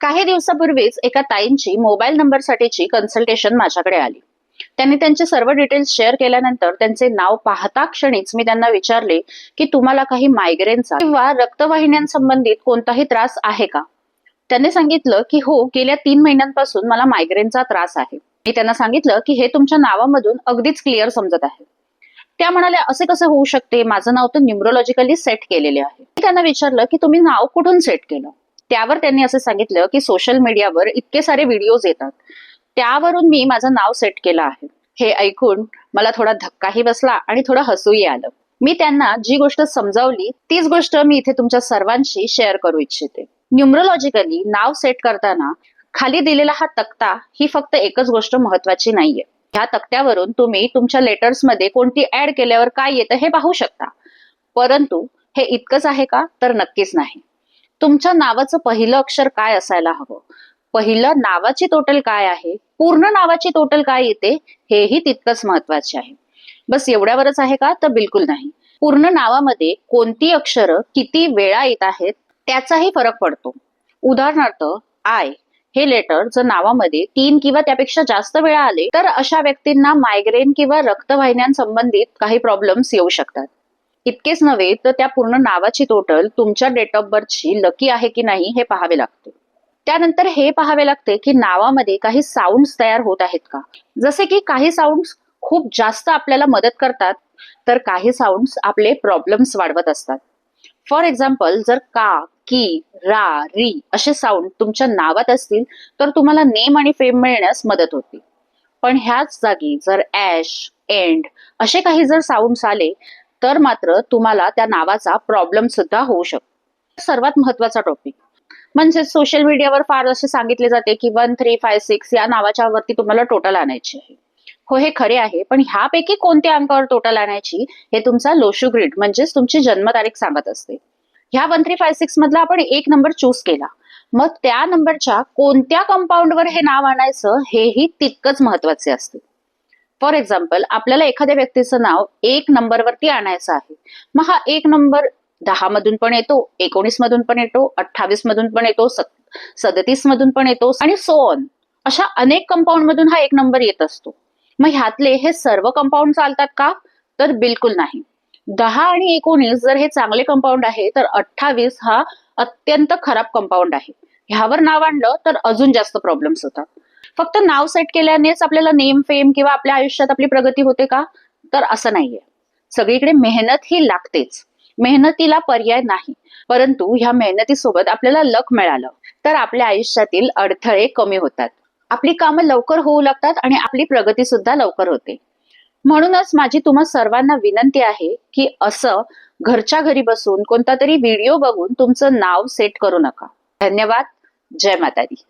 काही दिवसापूर्वीच एका ताईंची mobile नंबरसाठीची consultation माझ्याकडे आली. त्यांनी त्यांचे सर्व डिटेल्स शेअर केल्यानंतर त्यांचे नाव पाहता क्षणीच मी त्यांना विचारले की तुम्हाला काही मायग्रेनचा किंवा रक्तवाहिन्यांसंबंधित कोणताही त्रास आहे का. त्यांनी सांगितलं की हो, गेल्या 3 महिन्यांपासून मला मायग्रेनचा त्रास आहे. मी त्यांना सांगितलं की हे तुमच्या नावामधून अगदीच क्लिअर समजत आहे. त्या म्हणाल्या असे कसं होऊ शकते, माझं नाव तर न्यूमरोलॉजिकली सेट केलेले आहे. मी त्यांना विचारलं की तुम्ही नाव कुठून सेट केलं. त्यावर त्यांनी असं सांगितलं की सोशल मीडियावर इतके सारे व्हिडिओज येतात, त्यावरून मी माझं नाव सेट केलं आहे. हे ऐकून मला थोडा धक्काही बसला आणि थोडं हसूही आलं. मी त्यांना जी गोष्ट समजावली तीच गोष्ट मी इथे तुमच्या सर्वांशी शेअर करू इच्छिते. न्यूमरोलॉजिकली नाव सेट करताना खाली दिलेला हा तक्ता ही फक्त एकच गोष्ट महत्वाची नाहीये. ह्या तक्त्यावरून तुम्ही तुमच्या लेटर्स मध्ये कोणती ऍड केल्यावर काय येतं हे पाहू शकता. परंतु हे इतकंच आहे का, तर नक्कीच नाही. तुमच्या नावाचं पहिलं अक्षर काय असायला हवं, पहिलं नावाची टोटल काय आहे, पूर्ण नावाची टोटल काय येते, हेही तितकंच महत्वाचे आहे. बस एवढ्यावरच आहे का, तर बिलकुल नाही. पूर्ण नावामध्ये कोणती अक्षरं किती वेळा येत आहेत त्याचाही फरक पडतो. उदाहरणार्थ आय हे लेटर जर नावामध्ये 3 किंवा त्यापेक्षा जास्त वेळा आले तर अशा व्यक्तींना मायग्रेन किंवा रक्तवाहिन्यांसंबंधित काही प्रॉब्लेम्स येऊ शकतात. इतकेच नव्हे तर त्या पूर्ण नावाची टोटल तुमच्या डेट ऑफ बर्थची लकी आहे की नाही हे पाहावे लागते. त्यानंतर हे पाहावे लागते की नावामध्ये काही साऊंड्स तयार होत आहेत का. जसे की काही साऊंड्स खूप जास्त आपल्याला मदत करतात तर काही साऊंड्स आपले प्रॉब्लेम्स वाढवत असतात. फॉर एक्झाम्पल, जर का, की, रा, री असे साऊंड तुमच्या नावात असतील तर तुम्हाला नेम आणि फेम मिळण्यास मदत होते. पण ह्याच जागी जर ऍश, एंड असे काही जर साऊंड्स आले तर मात्र तुम्हाला त्या नावाचा प्रॉब्लेम सुद्धा होऊ शकतो. सर्वात महत्वाचा टॉपिक म्हणजे सोशल मीडियावर फार असे सांगितले जाते की 1356 या नावाच्या वरती तुम्हाला टोटल आणायची आहे. हो, हे खरे आहे, पण ह्यापैकी कोणत्या अंकावर टोटल आणायची हे तुमचा लोशू ग्रिड म्हणजेच तुमची जन्मतारीख सांगत असते. ह्या 1356 मधला आपण एक नंबर चूज केला, मग त्या नंबरच्या कोणत्या कंपाऊंडवर हे नाव आणायचं हेही तितकंच महत्वाचे असते. फॉर एक्झाम्पल, आपल्याला एखाद्या व्यक्तीचं नाव 1 नंबरवरती आणायचं आहे. मग हा 1 नंबर 10 मधून पण येतो, 19 मधून पण येतो, 28 मधून पण येतो, 37 मधून पण येतो आणि सो ऑन. अशा अनेक कंपाऊंड मधून हा 1 नंबर येत असतो. मग ह्यातले हे सर्व कंपाऊंड चालतात का, तर बिलकुल नाही. 10 आणि 19 जर हे चांगले कंपाऊंड आहे तर 28 हा अत्यंत खराब कंपाऊंड आहे. ह्यावर नाव आणलं तर अजून जास्त प्रॉब्लेम्स होतात. फक्त नाव सेट केल्यानेच आपल्याला नेम, फेम किंवा आपल्या आयुष्यात आपली प्रगती होते का, तर असं नाहीये. सगळीकडे मेहनत ही लागतेच, मेहनतीला पर्याय नाही. परंतु ह्या मेहनतीसोबत आपल्याला लक मिळालं तर आपल्या आयुष्यातील अडथळे कमी होतात, आपली कामं लवकर होऊ लागतात आणि आपली प्रगती सुद्धा लवकर होते. म्हणूनच माझी तुम्हा सर्वांना विनंती आहे की असं घरच्या घरी बसून कोणता तरी व्हिडिओ बघून तुमचं नाव सेट करू नका. धन्यवाद. जय माता दी.